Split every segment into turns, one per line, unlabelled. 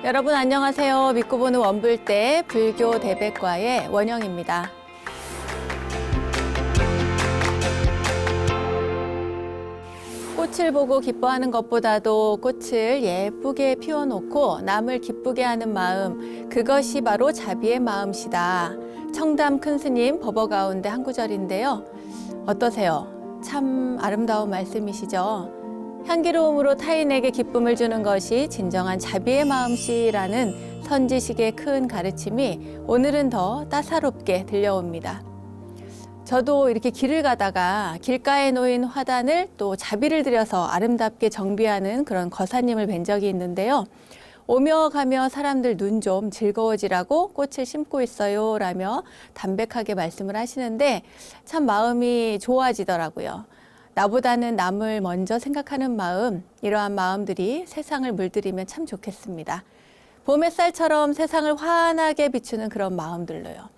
여러분 안녕하세요. 믿고 보는 원불대 불교 대백과의 원영입니다. 꽃을 보고 기뻐하는 것보다도 꽃을 예쁘게 피워놓고 남을 기쁘게 하는 마음, 그것이 바로 자비의 마음이다. 청담 큰 스님 법어 가운데 한 구절인데요. 어떠세요? 참 아름다운 말씀이시죠? 향기로움으로 타인에게 기쁨을 주는 것이 진정한 자비의 마음씨라는 선지식의 큰 가르침이 오늘은 더 따사롭게 들려옵니다. 저도 이렇게 길을 가다가 길가에 놓인 화단을 또 자비를 들여서 아름답게 정비하는 그런 거사님을 뵌 적이 있는데요. 오며 가며 사람들 눈 좀 즐거워지라고 꽃을 심고 있어요 라며 담백하게 말씀을 하시는데 참 마음이 좋아지더라고요. 나보다는 남을 먼저 생각하는 마음, 이러한 마음들이 세상을 물들이면 참 좋겠습니다. 봄 햇살처럼 세상을 환하게 비추는 그런 마음들로요.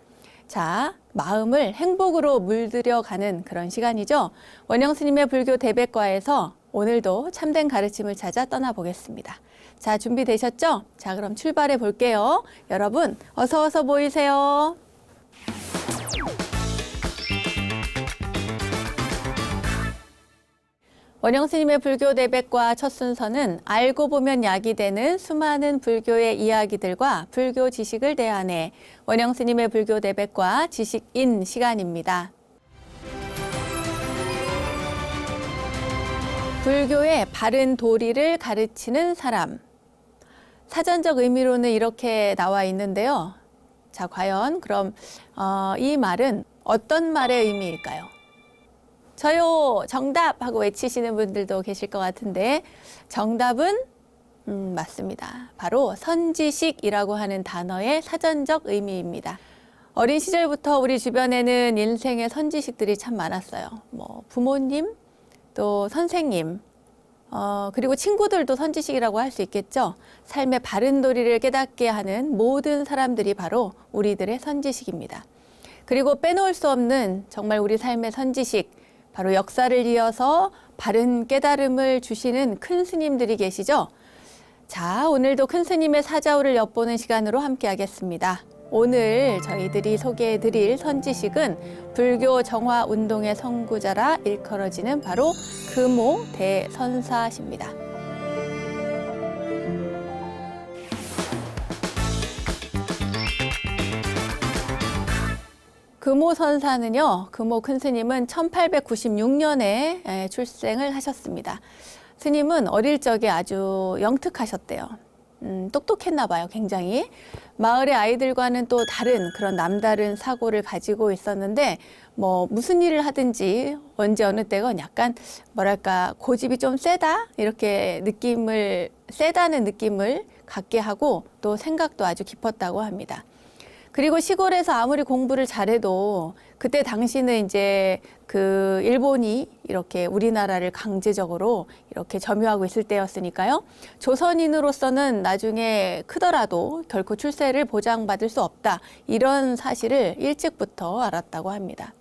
자, 마음을 행복으로 물들여가는 그런 시간이죠. 원영 스님의 불교 대백과에서 오늘도 참된 가르침을 찾아 떠나보겠습니다. 자, 준비되셨죠? 자, 그럼 출발해 볼게요. 여러분, 어서 모이세요. 원영 스님의 불교 대백과 첫 순서는 알고 보면 약이 되는 수많은 불교의 이야기들과 불교 지식을 대하네 원영 스님의 불교 대백과 지식인 시간입니다. 불교의 바른 도리를 가르치는 사람. 사전적 의미로는 이렇게 나와 있는데요. 자, 과연 그럼 이 말은 어떤 말의 의미일까요? 저요 정답 하고 외치시는 분들도 계실 것 같은데 정답은 맞습니다. 바로 선지식이라고 하는 단어의 사전적 의미입니다. 어린 시절부터 우리 주변에는 인생의 선지식들이 참 많았어요. 뭐 부모님, 또 선생님, 그리고 친구들도 선지식이라고 할 수 있겠죠. 삶의 바른 도리를 깨닫게 하는 모든 사람들이 바로 우리들의 선지식입니다. 그리고 빼놓을 수 없는 정말 우리 삶의 선지식, 바로 역사를 이어서 바른 깨달음을 주시는 큰 스님들이 계시죠. 자, 오늘도 큰 스님의 사자후를 엿보는 시간으로 함께 하겠습니다. 오늘 저희들이 소개해드릴 선지식은 불교 정화 운동의 선구자라 일컬어지는 바로 금오 대선사십니다. 금오 선사는요, 금오 큰 스님은 1896년에 출생을 하셨습니다. 스님은 어릴 적에 아주 영특하셨대요. 똑똑했나 봐요, 굉장히. 마을의 아이들과는 또 다른 그런 남다른 사고를 가지고 있었는데 뭐 무슨 일을 하든지 언제 어느 때건 약간 뭐랄까 고집이 좀 세다? 이렇게 세다는 느낌을 갖게 하고 또 생각도 아주 깊었다고 합니다. 그리고 시골에서 아무리 공부를 잘해도 그때 당시는 이제 그 일본이 이렇게 우리나라를 강제적으로 이렇게 점유하고 있을 때였으니까요. 조선인으로서는 나중에 크더라도 결코 출세를 보장받을 수 없다. 이런 사실을 일찍부터 알았다고 합니다.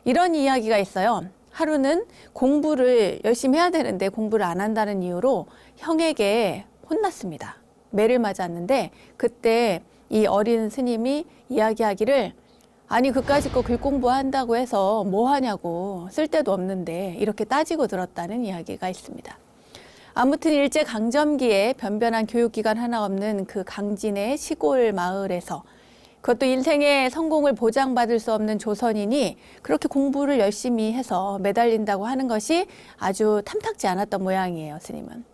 이런 이야기가 있어요. 하루는 공부를 열심히 해야 되는데 공부를 안 한다는 이유로 형에게 혼났습니다. 매를 맞았는데 그때 이 어린 스님이 이야기하기를 아니 그까짓 거 글 공부한다고 해서 뭐 하냐고 쓸데도 없는데 이렇게 따지고 들었다는 이야기가 있습니다. 아무튼 일제강점기에 변변한 교육기관 하나 없는 그 강진의 시골 마을에서 그것도 인생의 성공을 보장받을 수 없는 조선인이 그렇게 공부를 열심히 해서 매달린다고 하는 것이 아주 탐탁지 않았던 모양이에요, 스님은.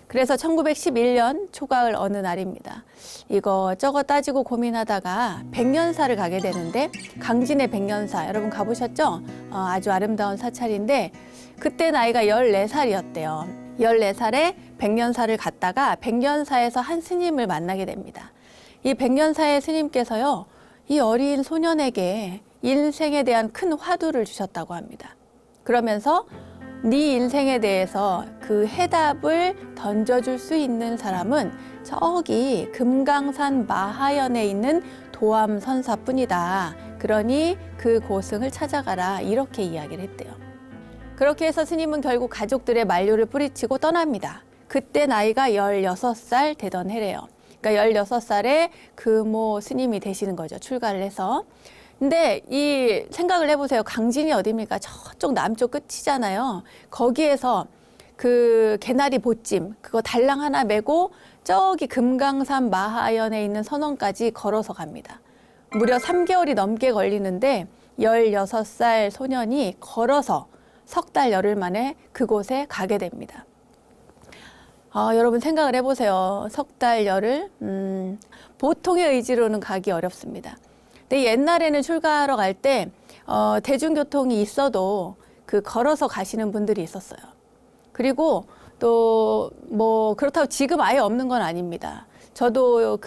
그래서 1911년 초가을 어느 날입니다. 이거저거 따지고 고민하다가 백년사를 가게 되는데 강진의 백년사 여러분 가보셨죠? 아주 아름다운 사찰인데 그때 나이가 14살이었대요. 14살에 백년사를 갔다가 백년사에서 한 스님을 만나게 됩니다. 이 백년사의 스님께서요. 이 어린 소년에게 인생에 대한 큰 화두를 주셨다고 합니다. 그러면서 네 인생에 대해서 그 해답을 던져줄 수 있는 사람은 저기 금강산 마하연에 있는 도암선사뿐이다. 그러니 그 고승을 찾아가라. 이렇게 이야기를 했대요. 그렇게 해서 스님은 결국 가족들의 만류를 뿌리치고 떠납니다. 그때 나이가 16살 되던 해래요. 그러니까 16살에 금오 스님이 되시는 거죠. 출가를 해서. 근데 이 생각을 해보세요. 강진이 어디입니까? 저쪽 남쪽 끝이잖아요. 거기에서 그 개나리 보찜 그거 달랑 하나 메고 저기 금강산 마하연에 있는 선원까지 걸어서 갑니다. 무려 3개월이 넘게 걸리는데 16살 소년이 걸어서 석 달 열흘 만에 그곳에 가게 됩니다. 여러분 생각을 해보세요. 석 달 열흘 보통의 의지로는 가기 어렵습니다. 근데 옛날에는 출가하러 갈 때 대중교통이 있어도 그 걸어서 가시는 분들이 있었어요. 그리고 또 뭐 그렇다고 지금 아예 없는 건 아닙니다. 저도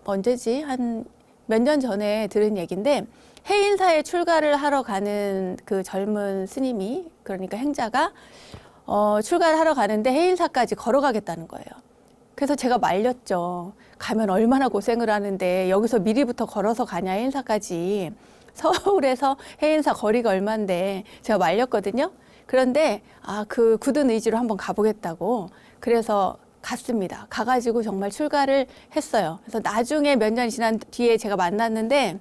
언제지? 한 몇 년 전에 들은 얘기인데 해인사에 출가를 하러 가는 그 젊은 스님이 그러니까 행자가 출가를 하러 가는데 해인사까지 걸어가겠다는 거예요. 그래서 제가 말렸죠. 가면 얼마나 고생을 하는데 여기서 미리부터 걸어서 가냐 해인사까지. 서울에서 해인사 거리가 얼만데 제가 말렸거든요. 그런데 그 굳은 의지로 한번 가보겠다고 그래서 갔습니다. 가가지고 정말 출가를 했어요. 그래서 나중에 몇 년이 지난 뒤에 제가 만났는데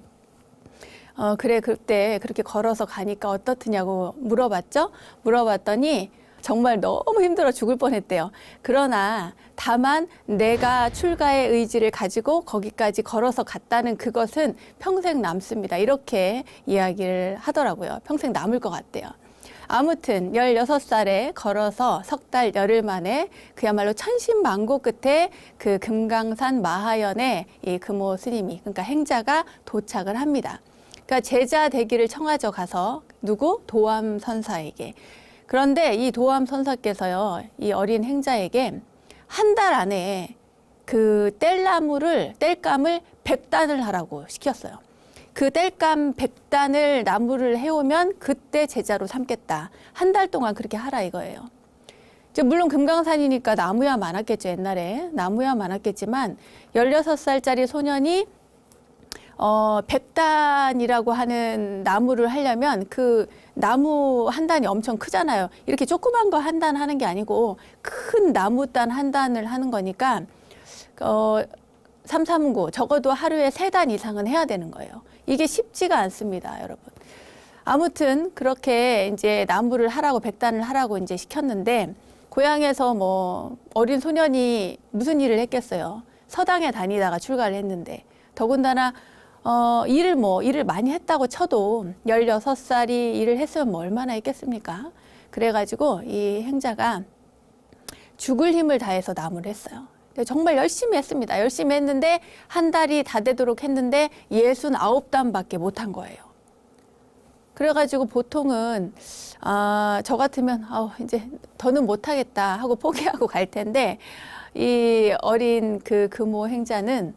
그래 그때 그렇게 걸어서 가니까 어떻느냐고 물어봤죠. 물어봤더니 정말 너무 힘들어 죽을 뻔했대요. 그러나 다만 내가 출가의 의지를 가지고 거기까지 걸어서 갔다는 그것은 평생 남습니다. 이렇게 이야기를 하더라고요. 평생 남을 것 같대요. 아무튼 16살에 걸어서 석 달 열흘 만에 그야말로 천신만고 끝에 그 금강산 마하연에 이 금오 스님이 그러니까 행자가 도착을 합니다. 그러니까 제자 되기를 청하죠. 가서 누구? 도암 선사에게. 그런데 이 도암 선사께서요, 이 어린 행자에게 한 달 안에 그 뗄감을 100단을 하라고 시켰어요. 그 뗄감 100단을 나무를 해오면 그때 제자로 삼겠다. 한 달 동안 그렇게 하라 이거예요. 물론 금강산이니까 나무야 많았겠죠. 옛날에 나무야 많았겠지만 16살짜리 소년이 100단이라고 하는 나무를 하려면 그 나무 한 단이 엄청 크잖아요. 이렇게 조그만 거 한 단 하는 게 아니고 큰 나무단 한 단을 하는 거니까 삼삼구 적어도 하루에 3단 이상은 해야 되는 거예요. 이게 쉽지가 않습니다, 여러분. 아무튼 그렇게 이제 나무를 하라고 100단을 하라고 이제 시켰는데 고향에서 뭐 어린 소년이 무슨 일을 했겠어요. 서당에 다니다가 출가를 했는데 더군다나 일을 많이 했다고 쳐도 16살이 일을 했으면 뭐 얼마나 했겠습니까? 그래가지고 이 행자가 죽을 힘을 다해서 나무를 했어요. 정말 열심히 했습니다. 열심히 했는데 한 달이 다 되도록 했는데 69단밖에 못한 거예요. 그래가지고 보통은 저 같으면 이제 더는 못하겠다 하고 포기하고 갈 텐데 이 어린 그 금오 행자는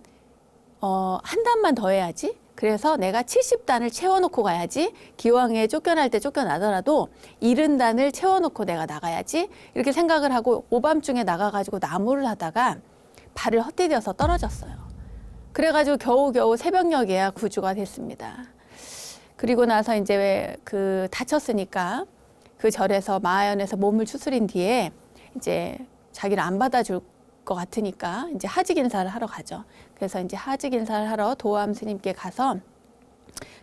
한 단만 더 해야지. 그래서 내가 70단을 채워놓고 가야지. 기왕에 쫓겨날 때 쫓겨나더라도 70단을 채워놓고 내가 나가야지. 이렇게 생각을 하고 오밤중에 나가가지고 나무를 하다가 발을 헛디뎌서 떨어졌어요. 그래가지고 겨우겨우 새벽녘에야 구조가 됐습니다. 그리고 나서 이제 다쳤으니까 그 절에서 마하연에서 몸을 추스린 뒤에 이제 자기를 안 받아줄 것 같으니까 이제 하직 인사를 하러 가죠. 그래서 이제 하직 인사를 하러 도암 스님께 가서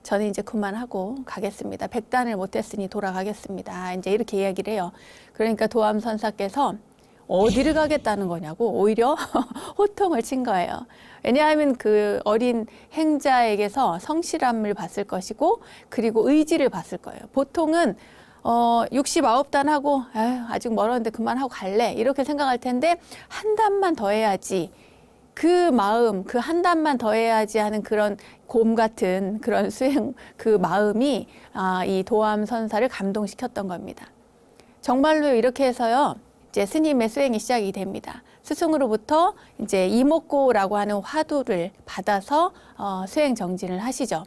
저는 이제 그만하고 가겠습니다. 100단을 못했으니 돌아가겠습니다. 이제 이렇게 이야기를 해요. 그러니까 도암 선사께서 어디를 가겠다는 거냐고 오히려 호통을 친 거예요. 왜냐하면 그 어린 행자에게서 성실함을 봤을 것이고 그리고 의지를 봤을 거예요. 보통은 69단 하고 아직 멀었는데 그만하고 갈래 이렇게 생각할 텐데 한 단만 더 해야지 그 마음 그 한 단만 더 해야지 하는 그런 곰 같은 그런 수행 그 마음이 이 도암 선사를 감동시켰던 겁니다. 정말로 이렇게 해서요 이제 스님의 수행이 시작이 됩니다. 스승으로부터 이제 이목고라고 하는 화두를 받아서 수행 정진을 하시죠.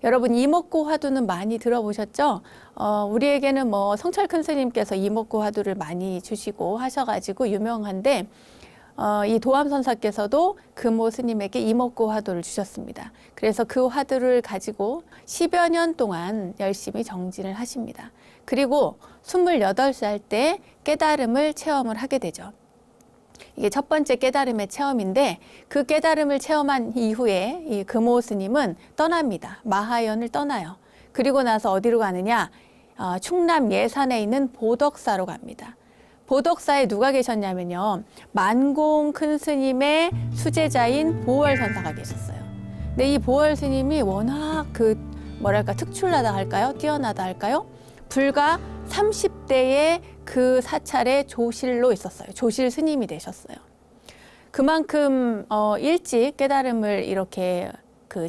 여러분 이목고 화두는 많이 들어보셨죠? 우리에게는 뭐 성철 큰 스님께서 이목고 화두를 많이 주시고 하셔가지고 유명한데 이 도암 선사께서도 금오 스님에게 이목고 화두를 주셨습니다. 그래서 그 화두를 가지고 10여 년 동안 열심히 정진을 하십니다. 그리고 28살 때 깨달음을 체험을 하게 되죠. 이게 첫 번째 깨달음의 체험인데 그 깨달음을 체험한 이후에 이 금오 스님은 떠납니다. 마하연을 떠나요. 그리고 나서 어디로 가느냐? 충남 예산에 있는 보덕사로 갑니다. 보덕사에 누가 계셨냐면요. 만공 큰 스님의 수제자인 보월선사가 계셨어요. 근데 이 보월 스님이 워낙 특출나다 할까요? 뛰어나다 할까요? 불과 30대에 그 사찰의 조실로 있었어요. 조실 스님이 되셨어요. 그만큼 일찍 깨달음을 이렇게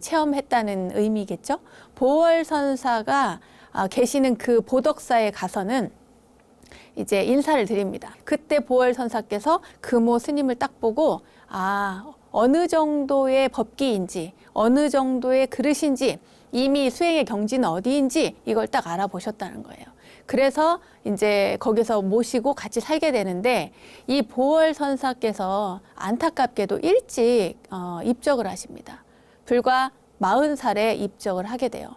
체험했다는 의미겠죠. 보월선사가 계시는 그 보덕사에 가서는 이제 인사를 드립니다. 그때 보월선사께서 금오 스님을 딱 보고 어느 정도의 법기인지 어느 정도의 그릇인지 이미 수행의 경지는 어디인지 이걸 딱 알아보셨다는 거예요. 그래서 이제 거기서 모시고 같이 살게 되는데 이 보월선사께서 안타깝게도 일찍 입적을 하십니다. 불과 40살에 입적을 하게 돼요.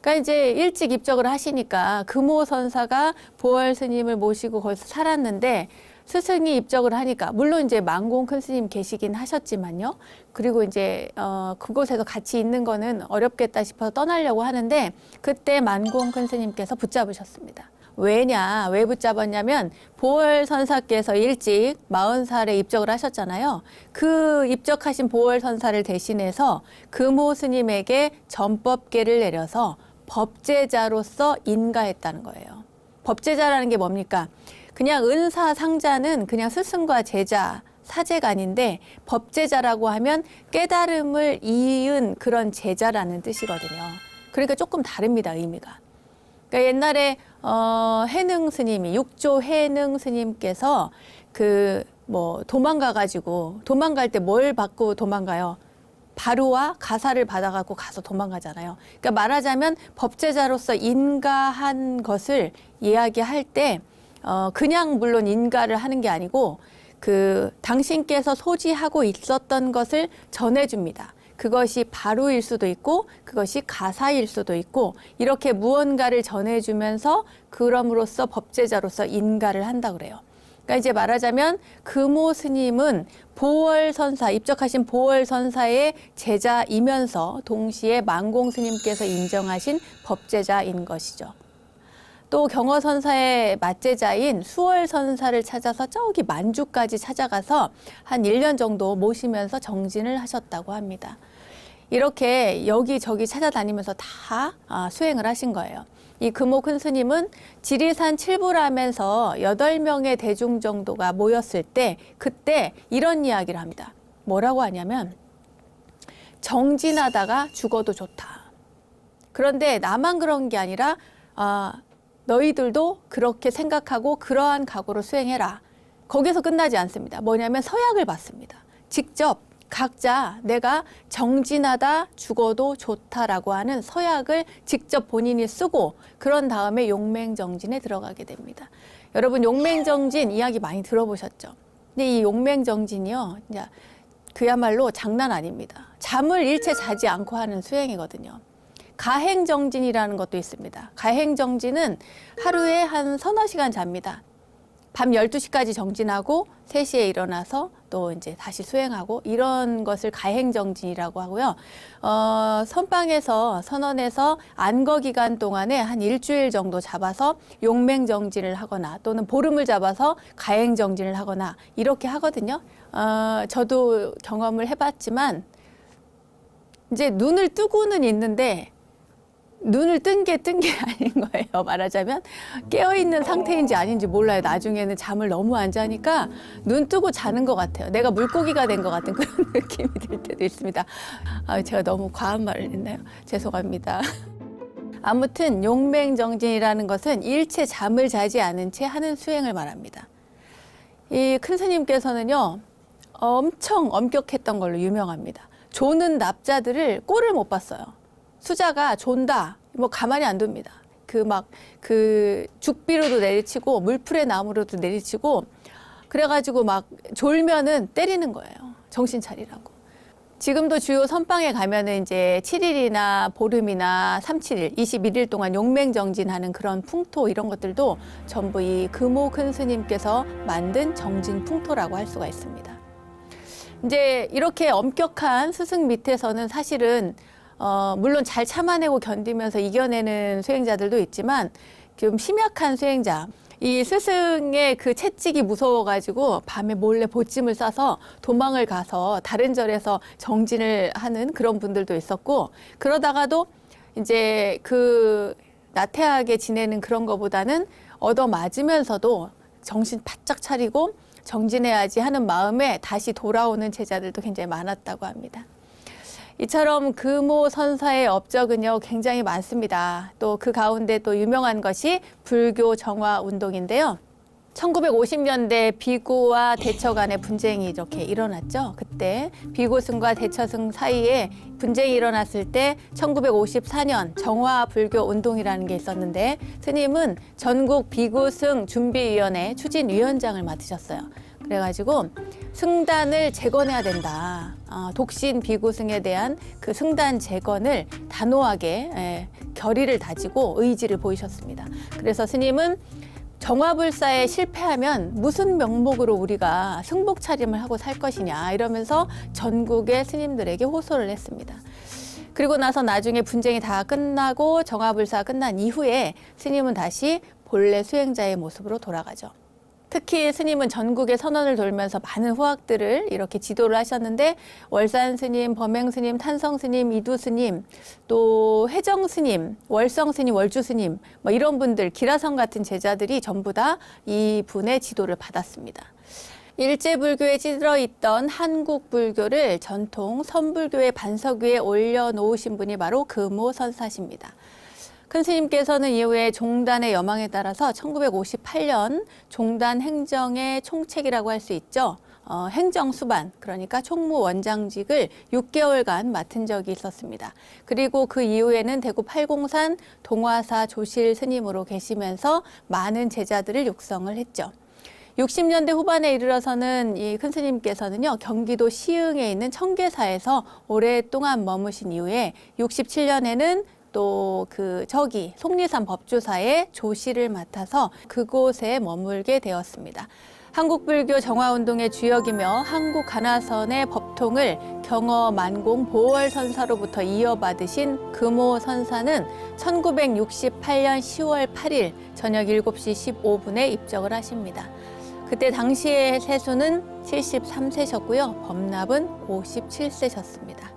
그러니까 이제 일찍 입적을 하시니까 금오 선사가 보월 스님을 모시고 거기서 살았는데 스승이 입적을 하니까 물론 이제 만공 큰 스님 계시긴 하셨지만요. 그리고 이제 그곳에서 같이 있는 거는 어렵겠다 싶어서 떠나려고 하는데 그때 만공 큰 스님께서 붙잡으셨습니다. 왜 붙잡았냐면 보월 선사께서 일찍 40살에 입적을 하셨잖아요. 그 입적하신 보월 선사를 대신해서 금오 스님에게 전법계를 내려서 법제자로서 인가했다는 거예요. 법제자라는 게 뭡니까? 그냥 은사 상자는 그냥 스승과 제자 사제가 아닌데 법제자라고 하면 깨달음을 이은 그런 제자라는 뜻이거든요. 그러니까 조금 다릅니다, 의미가. 그러니까 옛날에 해능 스님이 육조 해능 스님께서 도망갈 때 뭘 받고 도망가요? 바루와 가사를 받아갖고 가서 도망가잖아요. 그러니까 말하자면 법제자로서 인가한 것을 이야기할 때 그냥 물론 인가를 하는 게 아니고 당신께서 소지하고 있었던 것을 전해줍니다. 그것이 바루일 수도 있고 그것이 가사일 수도 있고 이렇게 무언가를 전해주면서 그럼으로써 법제자로서 인가를 한다 그래요. 그러니까 이제 말하자면 금오 스님은 보월선사, 입적하신 보월선사의 제자이면서 동시에 만공 스님께서 인정하신 법제자인 것이죠. 또 경허선사의 맞제자인 수월선사를 찾아서 저기 만주까지 찾아가서 한 1년 정도 모시면서 정진을 하셨다고 합니다. 이렇게 여기저기 찾아다니면서 다 수행을 하신 거예요. 이 금오 큰 스님은 지리산 칠부람에서 8명의 대중 정도가 모였을 때 그때 이런 이야기를 합니다. 뭐라고 하냐면 정진하다가 죽어도 좋다. 그런데 나만 그런 게 아니라 너희들도 그렇게 생각하고 그러한 각오로 수행해라. 거기서 끝나지 않습니다. 뭐냐면 서약을 받습니다. 직접 각자 내가 정진하다 죽어도 좋다라고 하는 서약을 직접 본인이 쓰고 그런 다음에 용맹정진에 들어가게 됩니다. 여러분 용맹정진 이야기 많이 들어보셨죠? 근데 이 용맹정진이요, 그야말로 장난 아닙니다. 잠을 일체 자지 않고 하는 수행이거든요. 가행정진이라는 것도 있습니다. 가행정진은 하루에 한 서너 시간 잡니다. 밤 12시까지 정진하고 3시에 일어나서 또 이제 다시 수행하고 이런 것을 가행정진이라고 하고요. 선방에서 안거 기간 동안에 한 일주일 정도 잡아서 용맹정진을 하거나 또는 보름을 잡아서 가행정진을 하거나 이렇게 하거든요. 저도 경험을 해봤지만 이제 눈을 뜨고는 있는데 눈을 뜬 게 아닌 거예요. 말하자면 깨어있는 상태인지 아닌지 몰라요. 나중에는 잠을 너무 안 자니까 눈 뜨고 자는 것 같아요. 내가 물고기가 된 것 같은 그런 느낌이 들 때도 있습니다. 제가 너무 과한 말을 했나요? 죄송합니다. 아무튼 용맹정진이라는 것은 일체 잠을 자지 않은 채 하는 수행을 말합니다. 이 큰 스님께서는요, 엄청 엄격했던 걸로 유명합니다. 조는 납자들을 꼴을 못 봤어요. 수자가 존다, 가만히 안 둡니다. 죽비로도 내리치고, 물풀의 나무로도 내리치고, 그래가지고 졸면은 때리는 거예요. 정신 차리라고. 지금도 주요 선방에 가면은 이제 7일이나 보름이나 3, 7일, 21일 동안 용맹정진하는 그런 풍토 이런 것들도 전부 이 금오 큰 스님께서 만든 정진 풍토라고 할 수가 있습니다. 이제 이렇게 엄격한 스승 밑에서는 사실은 물론 잘 참아내고 견디면서 이겨내는 수행자들도 있지만 좀 심약한 수행자, 이 스승의 그 채찍이 무서워가지고 밤에 몰래 보찜을 싸서 도망을 가서 다른 절에서 정진을 하는 그런 분들도 있었고, 그러다가도 이제 그 나태하게 지내는 그런 거보다는 얻어맞으면서도 정신 바짝 차리고 정진해야지 하는 마음에 다시 돌아오는 제자들도 굉장히 많았다고 합니다. 이처럼 금오 선사의 업적은요 굉장히 많습니다. 또 그 가운데 또 유명한 것이 불교 정화 운동인데요. 1950년대 비구와 대처 간의 분쟁이 이렇게 일어났죠. 그때 비구승과 대처승 사이에 분쟁이 일어났을 때 1954년 정화 불교 운동이라는 게 있었는데 스님은 전국 비구승 준비위원회 추진위원장을 맡으셨어요. 그래가지고 승단을 재건해야 된다. 독신 비구승에 대한 그 승단 재건을 단호하게 결의를 다지고 의지를 보이셨습니다. 그래서 스님은 정화불사에 실패하면 무슨 명목으로 우리가 승복 차림을 하고 살 것이냐 이러면서 전국의 스님들에게 호소를 했습니다. 그리고 나서 나중에 분쟁이 다 끝나고 정화불사 끝난 이후에 스님은 다시 본래 수행자의 모습으로 돌아가죠. 특히 스님은 전국의 선원을 돌면서 많은 후학들을 이렇게 지도를 하셨는데 월산 스님, 범행 스님, 탄성 스님, 이두 스님, 또 회정 스님, 월성 스님, 월주 스님 뭐 이런 분들, 기라성 같은 제자들이 전부 다 이 분의 지도를 받았습니다. 일제불교에 찌들어 있던 한국 불교를 전통 선불교의 반석 위에 올려놓으신 분이 바로 금오 선사십니다. 큰 스님께서는 이후에 종단의 여망에 따라서 1958년 종단 행정의 총책이라고 할 수 있죠. 행정수반, 그러니까 총무원장직을 6개월간 맡은 적이 있었습니다. 그리고 그 이후에는 대구 팔공산 동화사 조실 스님으로 계시면서 많은 제자들을 육성을 했죠. 60년대 후반에 이르러서는 이 큰 스님께서는요, 경기도 시흥에 있는 청계사에서 오랫동안 머무신 이후에 67년에는 또 저기 속리산 법주사의 조실을 맡아서 그곳에 머물게 되었습니다. 한국불교 정화운동의 주역이며 한국 가나선의 법통을 경어 만공 보월선사로부터 이어받으신 금오 선사는 1968년 10월 8일 저녁 7시 15분에 입적을 하십니다. 그때 당시의 세수는 73세셨고요. 법납은 57세셨습니다.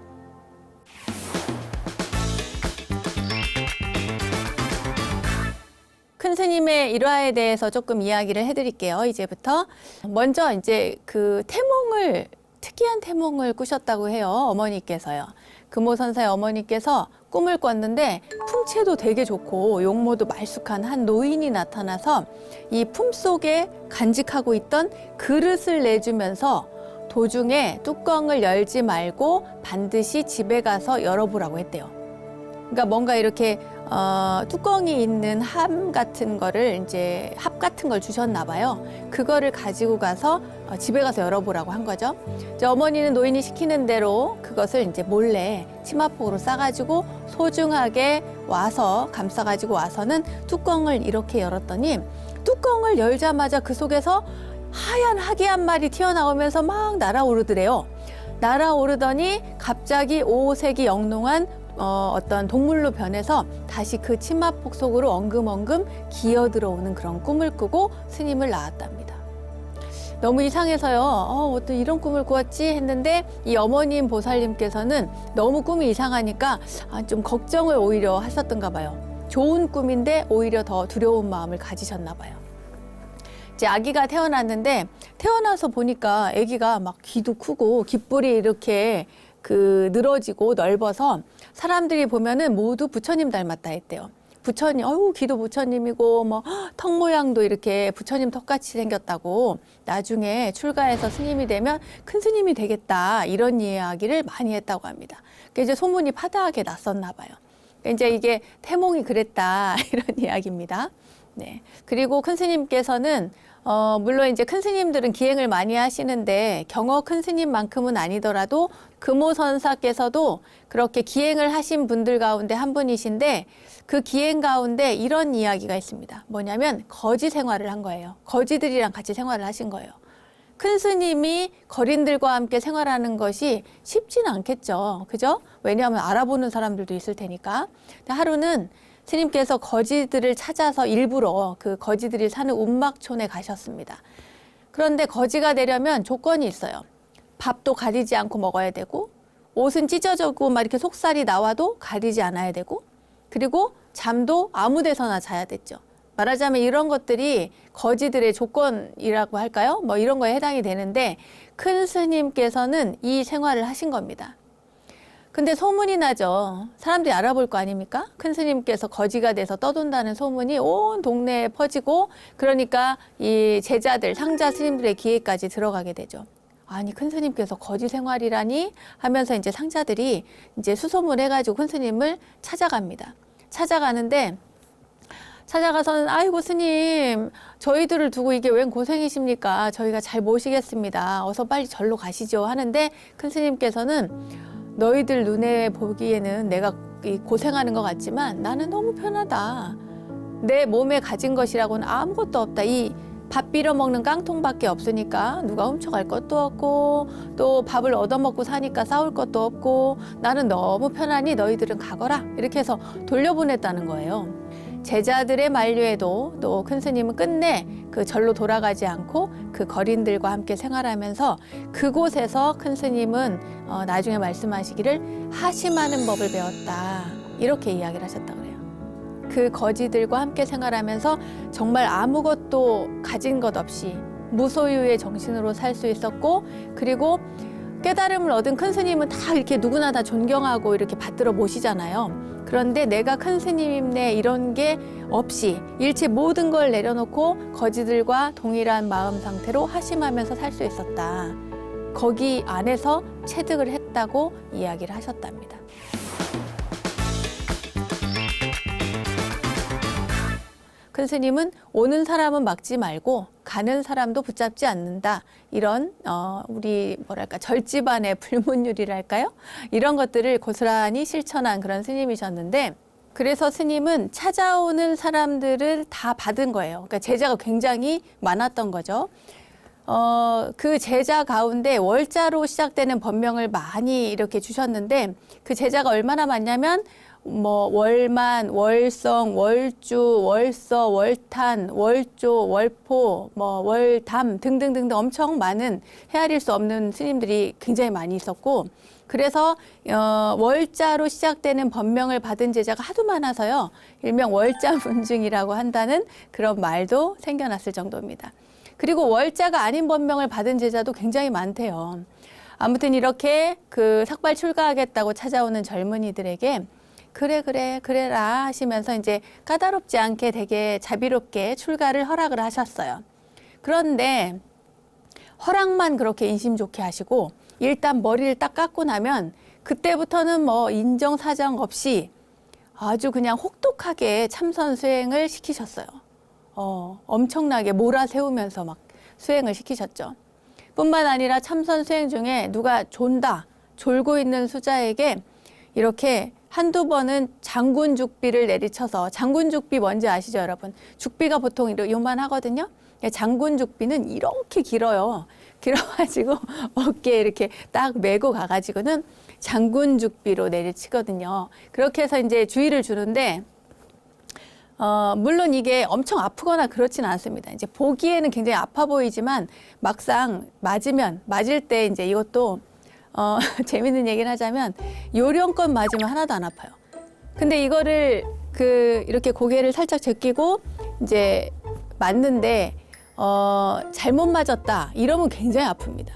큰 스님의 일화에 대해서 조금 이야기를 해드릴게요. 이제부터 먼저 이제 특이한 태몽을 꾸셨다고 해요. 어머니께서요. 금오 선사의 어머니께서 꿈을 꿨는데 풍채도 되게 좋고 용모도 말쑥한 한 노인이 나타나서 이 품속에 간직하고 있던 그릇을 내주면서 도중에 뚜껑을 열지 말고 반드시 집에 가서 열어보라고 했대요. 그러니까 뭔가 이렇게 뚜껑이 있는 함 같은 거를 이제 합 같은 걸 주셨나 봐요. 그거를 가지고 가서 집에 가서 열어보라고 한 거죠. 이제 어머니는 노인이 시키는 대로 그것을 이제 몰래 치마폭으로 싸가지고 소중하게 와서 감싸가지고 와서는 뚜껑을 이렇게 열었더니 뚜껑을 열자마자 그 속에서 하얀 하기 한 마리 튀어나오면서 막 날아오르더래요. 날아오르더니 갑자기 오색이 영롱한 어떤 동물로 변해서 다시 그 치마폭 속으로 엉금엉금 기어 들어오는 그런 꿈을 꾸고 스님을 낳았답니다. 너무 이상해서요. 어떤 이런 꿈을 꾸었지 했는데 이 어머님 보살님께서는 너무 꿈이 이상하니까 좀 걱정을 오히려 하셨던가 봐요. 좋은 꿈인데 오히려 더 두려운 마음을 가지셨나 봐요. 이제 아기가 태어났는데 태어나서 보니까 아기가 막 귀도 크고 귓불이 이렇게 늘어지고 넓어서 사람들이 보면은 모두 부처님 닮았다 했대요. 부처님, 귀도 부처님이고 턱 모양도 이렇게 부처님 턱같이 생겼다고 나중에 출가해서 스님이 되면 큰 스님이 되겠다 이런 이야기를 많이 했다고 합니다. 이제 소문이 파다하게 났었나 봐요. 이제 이게 태몽이 그랬다 이런 이야기입니다. 네. 그리고 큰 스님께서는 물론 이제 큰 스님들은 기행을 많이 하시는데 경어 큰 스님만큼은 아니더라도 금오선사께서도 그렇게 기행을 하신 분들 가운데 한 분이신데 그 기행 가운데 이런 이야기가 있습니다. 뭐냐면 거지 생활을 한 거예요. 거지들이랑 같이 생활을 하신 거예요. 큰 스님이 거린들과 함께 생활하는 것이 쉽지는 않겠죠. 그죠? 왜냐하면 알아보는 사람들도 있을 테니까. 근데 하루는 스님께서 거지들을 찾아서 일부러 그 거지들이 사는 운막촌에 가셨습니다. 그런데 거지가 되려면 조건이 있어요. 밥도 가리지 않고 먹어야 되고, 옷은 찢어지고 막 이렇게 속살이 나와도 가리지 않아야 되고, 그리고 잠도 아무 데서나 자야 됐죠. 말하자면 이런 것들이 거지들의 조건이라고 할까요? 뭐 이런 거에 해당이 되는데 큰 스님께서는 이 생활을 하신 겁니다. 근데 소문이 나죠. 사람들이 알아볼 거 아닙니까? 큰 스님께서 거지가 돼서 떠돈다는 소문이 온 동네에 퍼지고 그러니까 이 제자들, 상자 스님들의 귀에까지 들어가게 되죠. 아니, 큰 스님께서 거지 생활이라니 하면서 이제 상자들이 이제 수소문해가지고 큰 스님을 찾아갑니다. 찾아가는데 찾아가서는 아이고 스님, 저희들을 두고 이게 웬 고생이십니까? 저희가 잘 모시겠습니다. 어서 빨리 절로 가시죠 하는데 큰 스님께서는 너희들 눈에 보기에는 내가 고생하는 것 같지만 나는 너무 편하다. 내 몸에 가진 것이라고는 아무것도 없다. 이 밥 빌어 먹는 깡통밖에 없으니까 누가 훔쳐갈 것도 없고 또 밥을 얻어먹고 사니까 싸울 것도 없고 나는 너무 편하니 너희들은 가거라. 이렇게 해서 돌려보냈다는 거예요. 제자들의 만류에도 또 큰 스님은 끝내 그 절로 돌아가지 않고 그 거린들과 함께 생활하면서 그곳에서 큰 스님은 나중에 말씀하시기를 하심하는 법을 배웠다. 이렇게 이야기를 하셨다고 그래요. 그 거지들과 함께 생활하면서 정말 아무것도 가진 것 없이 무소유의 정신으로 살 수 있었고 그리고 깨달음을 얻은 큰 스님은 다 이렇게 누구나 다 존경하고 이렇게 받들어 모시잖아요. 그런데 내가 큰 스님네 이런 게 없이 일체 모든 걸 내려놓고 거지들과 동일한 마음 상태로 하심하면서 살 수 있었다. 거기 안에서 체득을 했다고 이야기를 하셨답니다. 큰 스님은 오는 사람은 막지 말고 가는 사람도 붙잡지 않는다. 이런 우리 뭐랄까 절집안의 불문율이랄까요? 이런 것들을 고스란히 실천한 그런 스님이셨는데 그래서 스님은 찾아오는 사람들을 다 받은 거예요. 그러니까 제자가 굉장히 많았던 거죠. 그 제자 가운데 월자로 시작되는 법명을 많이 이렇게 주셨는데 그 제자가 얼마나 많냐면 뭐 월만, 월성, 월주, 월서, 월탄, 월조, 월포, 뭐 월담 등등등등 엄청 많은 헤아릴 수 없는 스님들이 굉장히 많이 있었고 그래서 월자로 시작되는 법명을 받은 제자가 하도 많아서요. 일명 월자문중이라고 한다는 그런 말도 생겨났을 정도입니다. 그리고 월자가 아닌 법명을 받은 제자도 굉장히 많대요. 아무튼 이렇게 그 삭발 출가하겠다고 찾아오는 젊은이들에게 그래라 하시면서 이제 까다롭지 않게 되게 자비롭게 출가를 허락을 하셨어요. 그런데 허락만 그렇게 인심 좋게 하시고 일단 머리를 딱 깎고 나면 그때부터는 뭐 인정사정 없이 아주 그냥 혹독하게 참선 수행을 시키셨어요. 엄청나게 몰아세우면서 막 수행을 시키셨죠. 뿐만 아니라 참선 수행 중에 누가 졸고 있는 수자에게 이렇게 한두 번은 장군죽비를 내리쳐서 장군죽비 뭔지 아시죠, 여러분? 죽비가 보통 요만하거든요. 장군죽비는 이렇게 길어요. 길어가지고 어깨에 이렇게 딱 메고 가가지고는 장군죽비로 내리치거든요. 그렇게 해서 이제 주의를 주는데 물론 이게 엄청 아프거나 그렇지는 않습니다. 이제 보기에는 굉장히 아파 보이지만 막상 맞을 때 이제 이것도 재밌는 얘기를 하자면 요령껏 맞으면 하나도 안 아파요. 근데 이거를 이렇게 고개를 살짝 제끼고 이제 맞는데 잘못 맞았다 이러면 굉장히 아픕니다.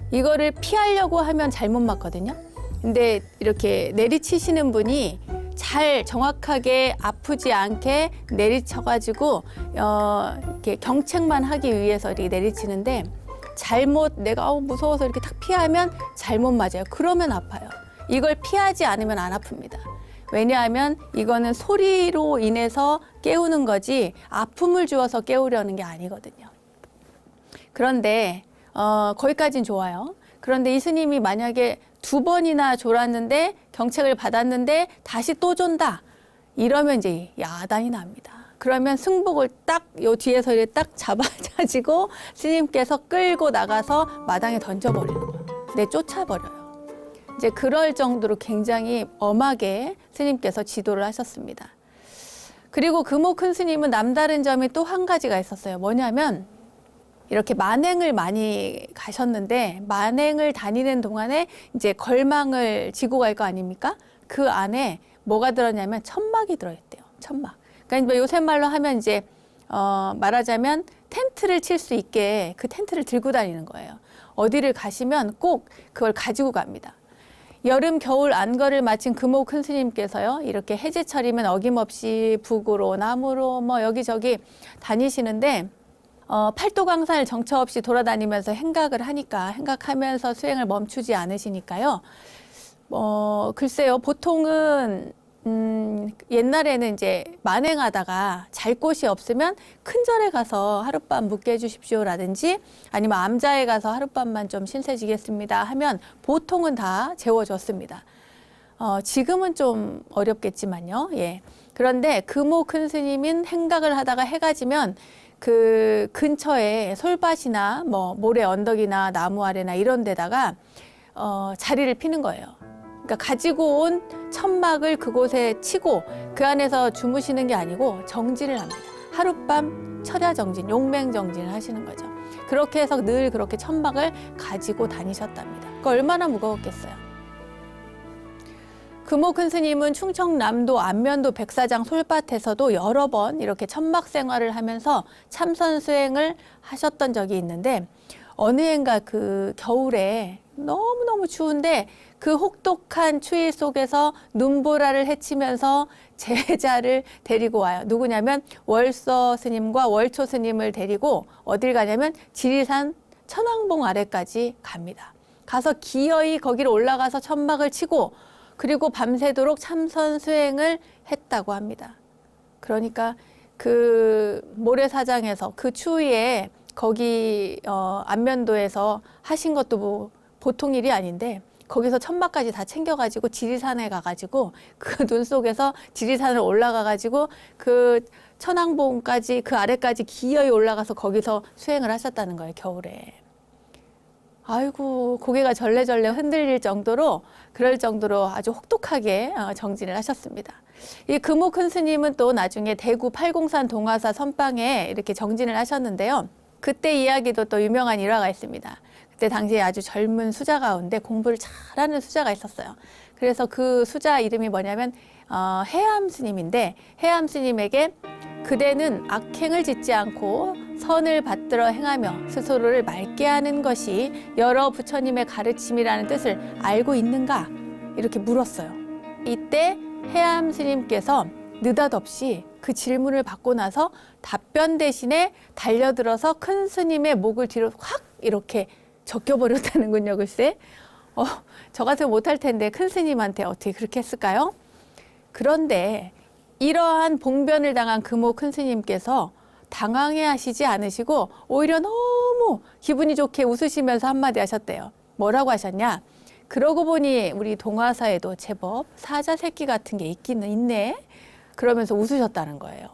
이거를 피하려고 하면 잘못 맞거든요. 근데 이렇게 내리치시는 분이 잘 정확하게 아프지 않게 내리쳐가지고 이렇게 경책만 하기 위해서 이렇게 내리치는데 잘못 내가 무서워서 이렇게 탁 피하면 잘못 맞아요. 그러면 아파요. 이걸 피하지 않으면 안 아픕니다. 왜냐하면 이거는 소리로 인해서 깨우는 거지 아픔을 주어서 깨우려는 게 아니거든요. 그런데 거기까진 좋아요. 그런데 이 스님이 만약에 2번이나 졸았는데 경책을 받았는데 다시 또 존다. 이러면 이제 야단이 납니다. 그러면 승복을 딱 요 뒤에서 이렇게 딱 잡아가지고 스님께서 끌고 나가서 마당에 던져버리는 거예요. 내쫓아버려요. 이제 그럴 정도로 굉장히 엄하게 스님께서 지도를 하셨습니다. 그리고 금호 큰 스님은 남다른 점이 또 한 가지가 있었어요. 뭐냐면 이렇게 만행을 많이 가셨는데 만행을 다니는 동안에 이제 걸망을 지고 갈 거 아닙니까? 그 안에 뭐가 들었냐면 천막이 들어있대요. 천막. 그러니까 요새 말로 하면 이제 말하자면 텐트를 칠 수 있게 그 텐트를 들고 다니는 거예요. 어디를 가시면 꼭 그걸 가지고 갑니다. 여름 겨울 안거를 마친 금호 큰 스님께서요, 이렇게 해제철이면 어김없이 북으로 남으로 뭐 여기저기 다니시는데 팔도강산을 정처 없이 돌아다니면서 행각을 하니까 행각하면서 수행을 멈추지 않으시니까요. 글쎄요, 보통은 옛날에는 이제 만행하다가 잘 곳이 없으면 큰 절에 가서 하룻밤 묵게 해주십시오라든지 아니면 암자에 가서 하룻밤만 좀 신세지겠습니다 하면 보통은 다 재워줬습니다. 지금은 좀 어렵겠지만요. 예. 그런데 금호 큰 스님인 행각을 하다가 해가 지면 그 근처에 솔밭이나 뭐 모래 언덕이나 나무 아래나 이런 데다가 자리를 피는 거예요. 그러니까 가지고 온 천막을 그곳에 치고 그 안에서 주무시는 게 아니고 정진을 합니다. 하룻밤 철야정진, 용맹정진을 하시는 거죠. 그렇게 해서 늘 그렇게 천막을 가지고 다니셨답니다. 그러니까 얼마나 무거웠겠어요. 금호 큰 스님은 충청남도 안면도 백사장 솔밭에서도 여러 번 이렇게 천막 생활을 하면서 참선 수행을 하셨던 적이 있는데 어느 해인가 그 겨울에 너무너무 추운데 그 혹독한 추위 속에서 눈보라를 헤치면서 제자를 데리고 와요. 누구냐면 월서 스님과 월초 스님을 데리고 어딜 가냐면 지리산 천왕봉 아래까지 갑니다. 가서 기어이 거기를 올라가서 천막을 치고 그리고 밤새도록 참선 수행을 했다고 합니다. 그러니까 그 모래사장에서 그 추위에 거기 안면도에서 하신 것도 뭐 보통 일이 아닌데 거기서 천막까지 다 챙겨가지고 지리산에 가가지고 그 눈 속에서 지리산을 올라가가지고 그 천왕봉까지 그 아래까지 기어이 올라가서 거기서 수행을 하셨다는 거예요, 겨울에. 아이고, 고개가 절레절레 흔들릴 정도로 그럴 정도로 아주 혹독하게 정진을 하셨습니다. 이 금호 큰 스님은 또 나중에 대구 팔공산 동화사 선방에 이렇게 정진을 하셨는데요. 그때 이야기도 또 유명한 일화가 있습니다. 그때 당시에 아주 젊은 수자 가운데 공부를 잘하는 수자가 있었어요. 그래서 그 수자 이름이 뭐냐면 해암 스님인데 해암 스님에게 그대는 악행을 짓지 않고 선을 받들어 행하며 스스로를 맑게 하는 것이 여러 부처님의 가르침이라는 뜻을 알고 있는가? 이렇게 물었어요. 이때 해암 스님께서 느닷없이 그 질문을 받고 나서 답변 대신에 달려들어서 큰 스님의 목을 뒤로 확 이렇게 적겨버렸다는군요, 글쎄. 저 같으면 못할 텐데 큰 스님한테 어떻게 그렇게 했을까요? 그런데 이러한 봉변을 당한 금호 큰 스님께서 당황해 하시지 않으시고 오히려 너무 기분이 좋게 웃으시면서 한마디 하셨대요. 뭐라고 하셨냐? 그러고 보니 우리 동화사에도 제법 사자 새끼 같은 게 있기는 있네. 그러면서 웃으셨다는 거예요.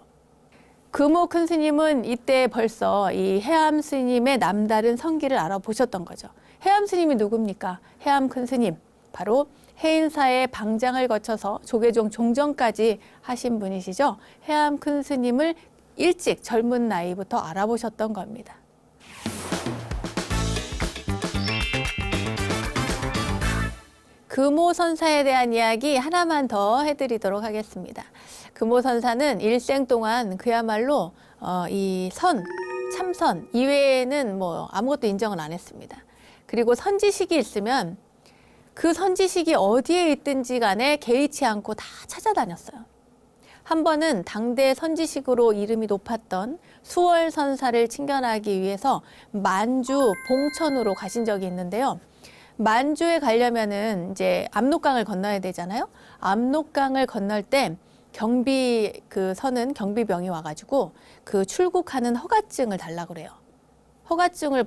금호 큰 스님은 이때 벌써 이 해암 스님의 남다른 성기를 알아보셨던 거죠. 해암 스님이 누굽니까? 해암 큰 스님. 바로 해인사의 방장을 거쳐서 조계종 종정까지 하신 분이시죠. 해암 큰 스님을 일찍 젊은 나이부터 알아보셨던 겁니다. 금호선사에 대한 이야기 하나만 더 해드리도록 하겠습니다. 금호선사는 일생 동안 그야말로 이 참선 이외에는 뭐 아무것도 인정을 안 했습니다. 그리고 선지식이 있으면 그 선지식이 어디에 있든지 간에 개의치 않고 다 찾아다녔어요. 한 번은 당대 선지식으로 이름이 높았던 수월선사를 친견하기 위해서 만주 봉천으로 가신 적이 있는데요. 만주에 가려면은 이제 압록강을 건너야 되잖아요. 압록강을 건널 때 경비병이 와가지고 그 출국하는 허가증을 달라고 그래요. 허가증을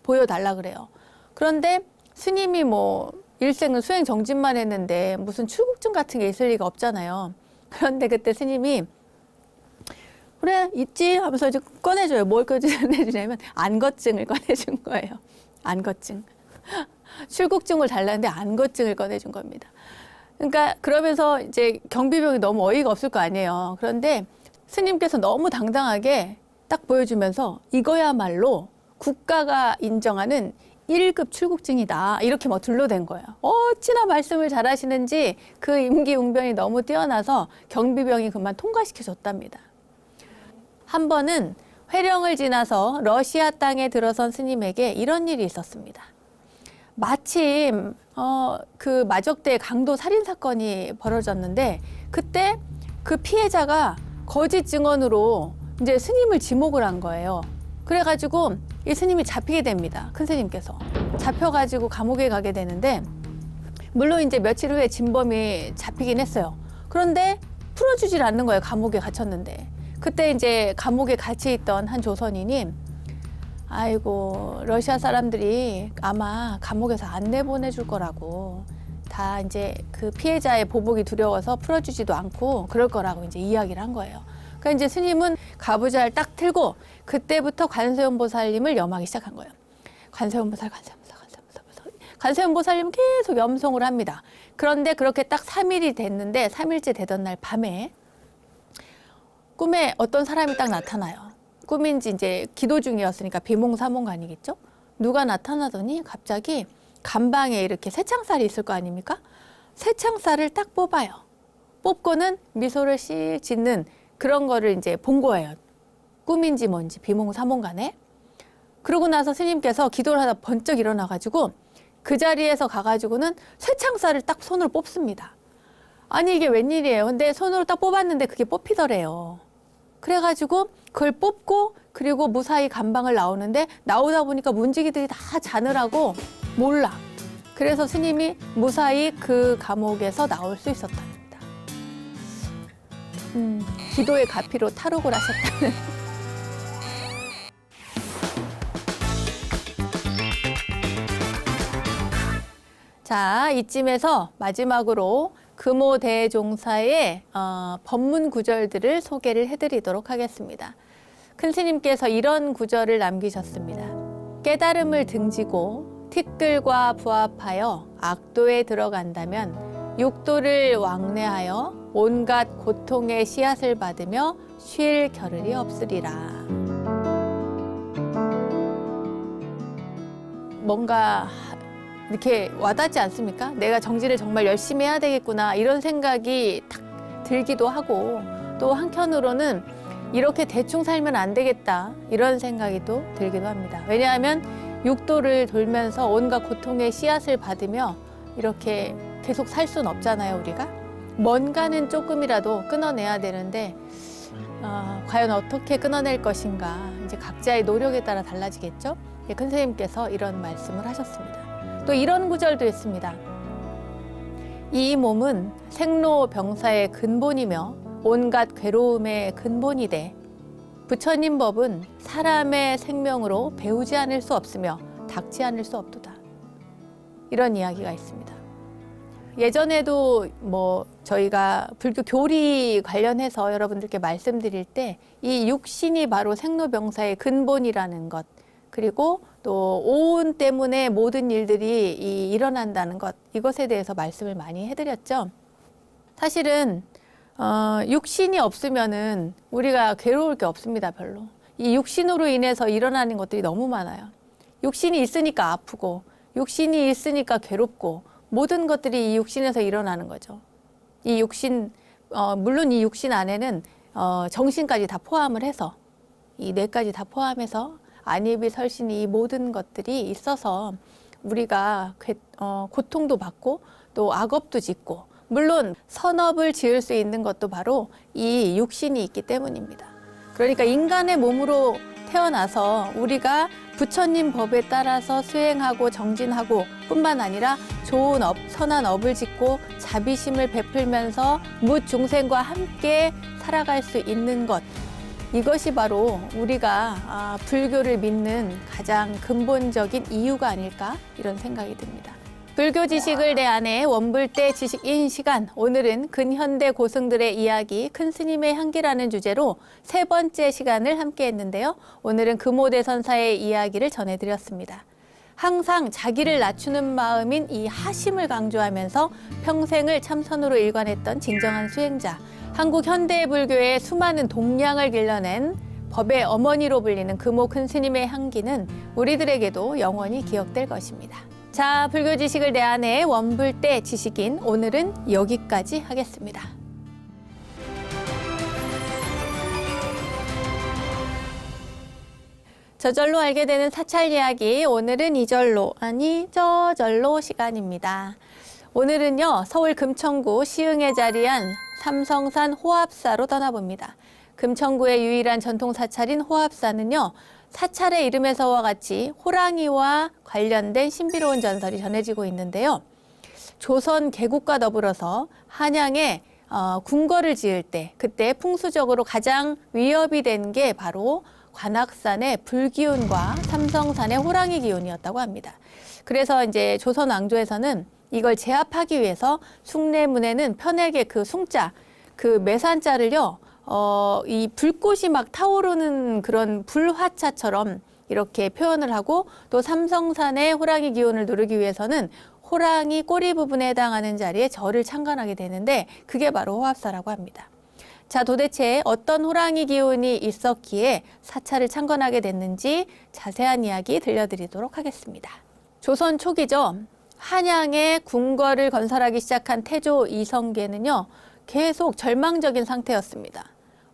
보여달라 그래요. 그런데 스님이 뭐 일생은 수행 정진만 했는데 무슨 출국증 같은 게 있을 리가 없잖아요. 그런데 그때 스님이 그래 있지 하면서 이제 꺼내줘요. 뭘 꺼내주냐면 안거증을 꺼내준 거예요. 안거증. 출국증을 달라는데 안거증을 꺼내준 겁니다. 그러니까 그러면서 이제 경비병이 너무 어이가 없을 거 아니에요. 그런데 스님께서 너무 당당하게 딱 보여주면서 이거야말로 국가가 인정하는 1급 출국증이다. 이렇게 막 둘러댄 거예요. 어찌나 말씀을 잘하시는지 그 임기응변이 너무 뛰어나서 경비병이 그만 통과시켜줬답니다. 한 번은 회령을 지나서 러시아 땅에 들어선 스님에게 이런 일이 있었습니다. 마침 그 마적대 강도 살인 사건이 벌어졌는데 그때 그 피해자가 거짓 증언으로 이제 스님을 지목을 한 거예요. 그래가지고 이 스님이 잡히게 됩니다. 큰 스님께서 잡혀가지고 감옥에 가게 되는데 물론 이제 며칠 후에 진범이 잡히긴 했어요. 그런데 풀어주질 않는 거예요. 감옥에 갇혔는데 그때 이제 감옥에 같이 있던 한 조선인이 아이고 러시아 사람들이 아마 감옥에서 안 내보내줄 거라고 다 이제 그 피해자의 보복이 두려워서 풀어주지도 않고 그럴 거라고 이제 이야기를 한 거예요. 그러니까 이제 스님은 가부좌를 딱 틀고 그때부터 관세음보살님을 염하기 시작한 거예요. 관세음보살. 관세음보살님 계속 염송을 합니다. 그런데 그렇게 딱 3일이 됐는데 3일째 되던 날 밤에 꿈에 어떤 사람이 딱 나타나요. 꿈인지 이제 기도 중이었으니까 비몽사몽간이겠죠. 누가 나타나더니 갑자기 감방에 이렇게 새창살이 있을 거 아닙니까? 새창살을 딱 뽑아요. 뽑고는 미소를 씩 짓는 그런 거를 이제 본 거예요. 꿈인지 뭔지 비몽사몽간에. 그러고 나서 스님께서 기도를 하다 번쩍 일어나가지고 그 자리에서 가가지고는 쇠창살을 딱 손으로 뽑습니다. 아니 이게 웬일이에요. 근데 손으로 딱 뽑았는데 그게 뽑히더래요. 그래가지고 그걸 뽑고 그리고 무사히 감방을 나오는데 나오다 보니까 문지기들이 다 자느라고 몰라. 그래서 스님이 무사히 그 감옥에서 나올 수 있었답니다. 기도의 가피로 탈옥을 하셨다는. 자, 이쯤에서 마지막으로 금오대종사의 법문 구절들을 소개를 해드리도록 하겠습니다. 큰 스님께서 이런 구절을 남기셨습니다. 깨달음을 등지고 티끌과 부합하여 악도에 들어간다면 육도를 왕래하여 온갖 고통의 씨앗을 받으며 쉴 겨를이 없으리라. 뭔가 이렇게 와닿지 않습니까? 내가 정진을 정말 열심히 해야 되겠구나 이런 생각이 탁 들기도 하고 또 한편으로는 이렇게 대충 살면 안 되겠다 이런 생각이 또 들기도 합니다. 왜냐하면 육도를 돌면서 온갖 고통의 씨앗을 받으며 이렇게 계속 살 수는 없잖아요. 우리가 뭔가는 조금이라도 끊어내야 되는데 과연 어떻게 끊어낼 것인가 이제 각자의 노력에 따라 달라지겠죠. 큰 선생님께서 이런 말씀을 하셨습니다. 또 이런 구절도 있습니다. 이 몸은 생로병사의 근본이며 온갖 괴로움의 근본이되 부처님 법은 사람의 생명으로 배우지 않을 수 없으며 닥지 않을 수 없도다. 이런 이야기가 있습니다. 예전에도 뭐 저희가 불교 교리 관련해서 여러분들께 말씀드릴 때 이 육신이 바로 생로병사의 근본이라는 것 그리고 또 오온 때문에 모든 일들이 일어난다는 것 이것에 대해서 말씀을 많이 해드렸죠. 사실은 육신이 없으면은 우리가 괴로울 게 없습니다. 별로. 이 육신으로 인해서 일어나는 것들이 너무 많아요. 육신이 있으니까 아프고 육신이 있으니까 괴롭고 모든 것들이 이 육신에서 일어나는 거죠. 이 육신 물론 이 육신 안에는 정신까지 다 포함을 해서 이 뇌까지 다 포함해서 안입이 설신이 이 모든 것들이 있어서 우리가 고통도 받고 또 악업도 짓고 물론 선업을 지을 수 있는 것도 바로 이 육신이 있기 때문입니다. 그러니까 인간의 몸으로 태어나서 우리가 부처님 법에 따라서 수행하고 정진하고 뿐만 아니라 좋은 업, 선한 업을 짓고 자비심을 베풀면서 무중생과 함께 살아갈 수 있는 것 이것이 바로 우리가 불교를 믿는 가장 근본적인 이유가 아닐까 이런 생각이 듭니다. 불교 지식을 내 안에 원불대 지식인 시간, 오늘은 근현대 고승들의 이야기 큰 스님의 향기라는 주제로 세 번째 시간을 함께 했는데요. 오늘은 금오대선사의 이야기를 전해드렸습니다. 항상 자기를 낮추는 마음인 이 하심을 강조하면서 평생을 참선으로 일관했던 진정한 수행자, 한국 현대 불교의 수많은 동량을 길러낸 법의 어머니로 불리는 금오 큰 스님의 향기는 우리들에게도 영원히 기억될 것입니다. 자, 불교 지식을 내 안에 원불대 지식인, 오늘은 여기까지 하겠습니다. 저절로 알게 되는 사찰 이야기, 오늘은 이절로, 아니 저절로 시간입니다. 오늘은요, 서울 금천구 시흥에 자리한 삼성산 호압사로 떠나봅니다. 금천구의 유일한 전통 사찰인 호압사는요, 사찰의 이름에서와 같이 호랑이와 관련된 신비로운 전설이 전해지고 있는데요. 조선 개국과 더불어서 한양에 궁궐을 지을 때 그때 풍수적으로 가장 위협이 된 게 바로 관악산의 불기운과 삼성산의 호랑이 기운이었다고 합니다. 그래서 이제 조선 왕조에서는 이걸 제압하기 위해서 숭례문에는 편에게 그 숭자, 그 매산자를요, 이 불꽃이 막 타오르는 그런 불화차처럼 이렇게 표현을 하고, 또 삼성산의 호랑이 기운을 누르기 위해서는 호랑이 꼬리 부분에 해당하는 자리에 절을 창건하게 되는데, 그게 바로 호압사라고 합니다. 자, 도대체 어떤 호랑이 기운이 있었기에 사찰을 창건하게 됐는지 자세한 이야기 들려드리도록 하겠습니다. 조선 초기죠. 한양에 궁궐을 건설하기 시작한 태조 이성계는요, 계속 절망적인 상태였습니다.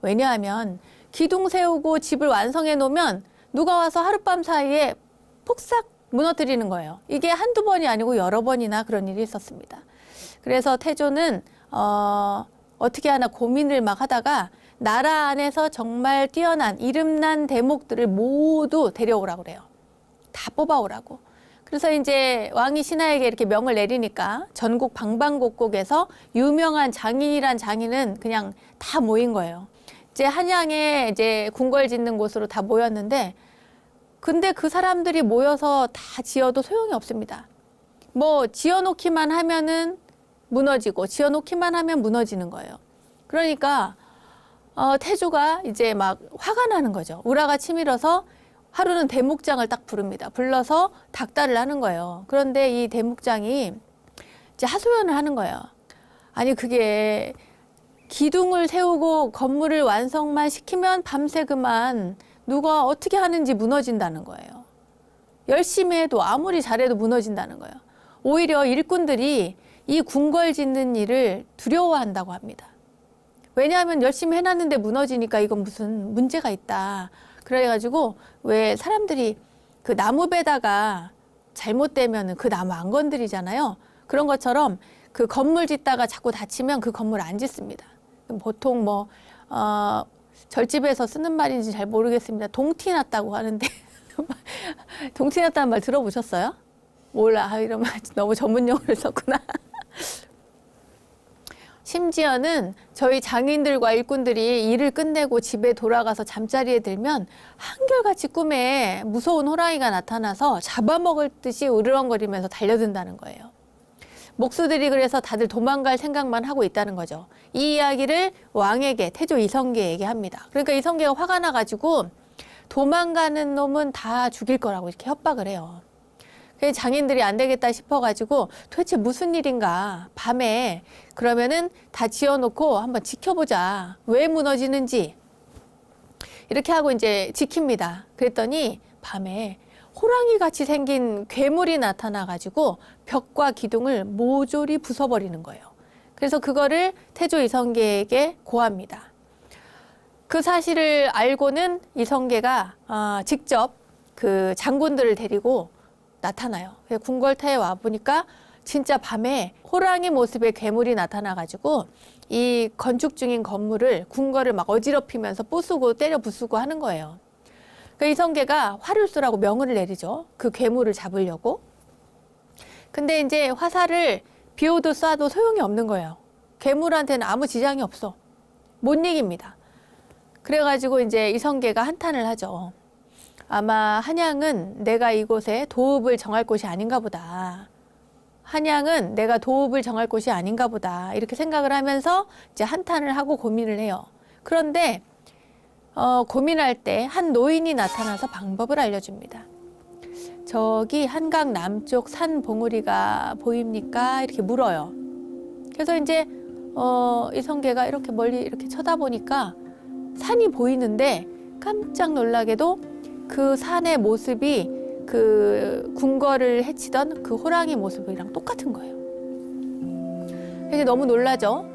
왜냐하면 기둥 세우고 집을 완성해 놓으면 누가 와서 하룻밤 사이에 폭삭 무너뜨리는 거예요. 이게 한두 번이 아니고 여러 번이나 그런 일이 있었습니다. 그래서 태조는 어떻게 하나 고민을 막 하다가 나라 안에서 정말 뛰어난 이름난 대목들을 모두 데려오라고 그래요. 다 뽑아오라고. 그래서 이제 왕이 신하에게 이렇게 명을 내리니까 전국 방방곡곡에서 유명한 장인이란 장인은 그냥 다 모인 거예요. 이제 한양에 이제 궁궐 짓는 곳으로 다 모였는데, 근데 그 사람들이 모여서 다 지어도 소용이 없습니다. 뭐 지어놓기만 하면은 무너지고 지어놓기만 하면 무너지는 거예요. 그러니까 태조가 이제 막 화가 나는 거죠. 우라가 치밀어서 하루는 대목장을 딱 부릅니다. 불러서 닥달을 하는 거예요. 그런데 이 대목장이 이제 하소연을 하는 거예요. 아니, 그게 기둥을 세우고 건물을 완성만 시키면 밤새 그만 누가 어떻게 하는지 무너진다는 거예요. 열심히 해도 아무리 잘해도 무너진다는 거예요. 오히려 일꾼들이 이 궁궐 짓는 일을 두려워한다고 합니다. 왜냐하면 열심히 해놨는데 무너지니까 이건 무슨 문제가 있다. 그래가지고 왜 사람들이 그 나무배다가 잘못되면 그 나무 안 건드리잖아요. 그런 것처럼 그 건물 짓다가 자꾸 다치면 그 건물 안 짓습니다. 보통 뭐 절집에서 쓰는 말인지 잘 모르겠습니다. 동티 났다고 하는데 동티 났다는 말 들어보셨어요? 몰라. 이러면 너무 전문 용어를 썼구나. 심지어는 저희 장인들과 일꾼들이 일을 끝내고 집에 돌아가서 잠자리에 들면 한결같이 꿈에 무서운 호랑이가 나타나서 잡아먹을 듯이 으르렁거리면서 달려든다는 거예요. 목수들이 그래서 다들 도망갈 생각만 하고 있다는 거죠. 이 이야기를 왕에게, 태조 이성계에게 합니다. 그러니까 이성계가 화가 나가지고 도망가는 놈은 다 죽일 거라고 이렇게 협박을 해요. 그래서 장인들이 안 되겠다 싶어가지고 도대체 무슨 일인가, 밤에 그러면은 다 지어놓고 한번 지켜보자. 왜 무너지는지. 이렇게 하고 이제 지킵니다. 그랬더니 밤에 호랑이 같이 생긴 괴물이 나타나가지고 벽과 기둥을 모조리 부숴버리는 거예요. 그래서 그거를 태조 이성계에게 고합니다. 그 사실을 알고는 이성계가 직접 그 장군들을 데리고 나타나요. 궁궐타에 와 보니까 진짜 밤에 호랑이 모습의 괴물이 나타나가지고 이 건축 중인 건물을, 궁궐을 막 어지럽히면서 부수고 때려 부수고 하는 거예요. 그 이성계가 화를 쏘라고 명을 내리죠. 그 괴물을 잡으려고. 근데 이제 화살을 비오도 쏴도 소용이 없는 거예요. 괴물한테는 아무 지장이 없어. 못 이깁니다. 그래가지고 이제 이성계가 한탄을 하죠. 아마 한양은 내가 이곳에 도읍을 정할 곳이 아닌가 보다. 한양은 내가 도읍을 정할 곳이 아닌가 보다. 이렇게 생각을 하면서 이제 한탄을 하고 고민을 해요. 그런데 고민할 때 한 노인이 나타나서 방법을 알려줍니다. 저기 한강 남쪽 산 봉우리가 보입니까? 이렇게 물어요. 그래서 이제 이성계가 이렇게 멀리 이렇게 쳐다보니까 산이 보이는데 깜짝 놀라게도 그 산의 모습이 그 궁궐을 해치던 그 호랑이 모습이랑 똑같은 거예요. 이제 너무 놀라죠.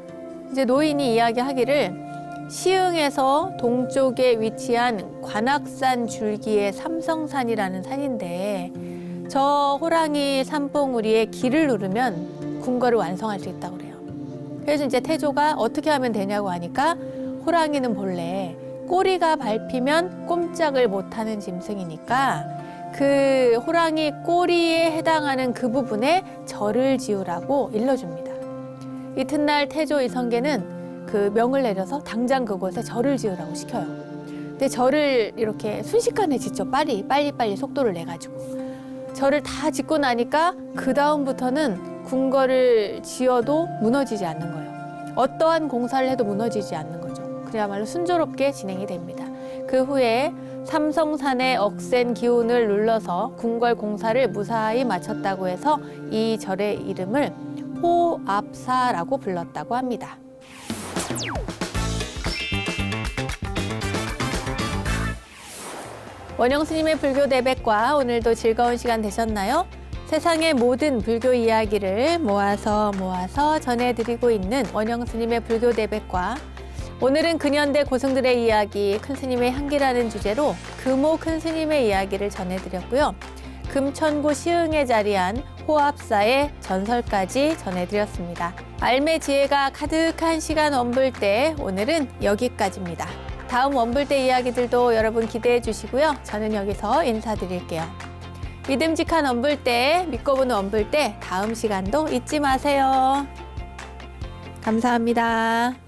이제 노인이 이야기하기를 시흥에서 동쪽에 위치한 관악산 줄기의 삼성산이라는 산인데 저 호랑이 산봉우리에 길을 누르면 궁궐을 완성할 수 있다고 그래요. 그래서 이제 태조가 어떻게 하면 되냐고 하니까 호랑이는 본래 꼬리가 밟히면 꼼짝을 못하는 짐승이니까 그 호랑이 꼬리에 해당하는 그 부분에 절을 지으라고 일러줍니다. 이튿날 태조 이성계는 그 명을 내려서 당장 그곳에 절을 지으라고 시켜요. 근데 절을 이렇게 순식간에 짓죠. 빨리 속도를 내가지고. 절을 다 짓고 나니까 그 다음부터는 궁궐을 지어도 무너지지 않는 거예요. 어떠한 공사를 해도 무너지지 않는 거죠. 그야말로 순조롭게 진행이 됩니다. 그 후에 삼성산의 억센 기운을 눌러서 궁궐 공사를 무사히 마쳤다고 해서 이 절의 이름을 호압사라고 불렀다고 합니다. 원영 스님의 불교 대백과 오늘도 즐거운 시간 되셨나요? 세상의 모든 불교 이야기를 모아서 전해드리고 있는 원영 스님의 불교 대백과 오늘은 근현대 고승들의 이야기 큰 스님의 향기라는 주제로 금오 큰 스님의 이야기를 전해드렸고요. 금천구 시흥에 자리한 호압사의 전설까지 전해드렸습니다. 알매 지혜가 가득한 시간 원불대 오늘은 여기까지입니다. 다음 원불대 이야기들도 여러분 기대해 주시고요. 저는 여기서 인사드릴게요. 믿음직한 원불대, 믿고 보는 원불대 다음 시간도 잊지 마세요. 감사합니다.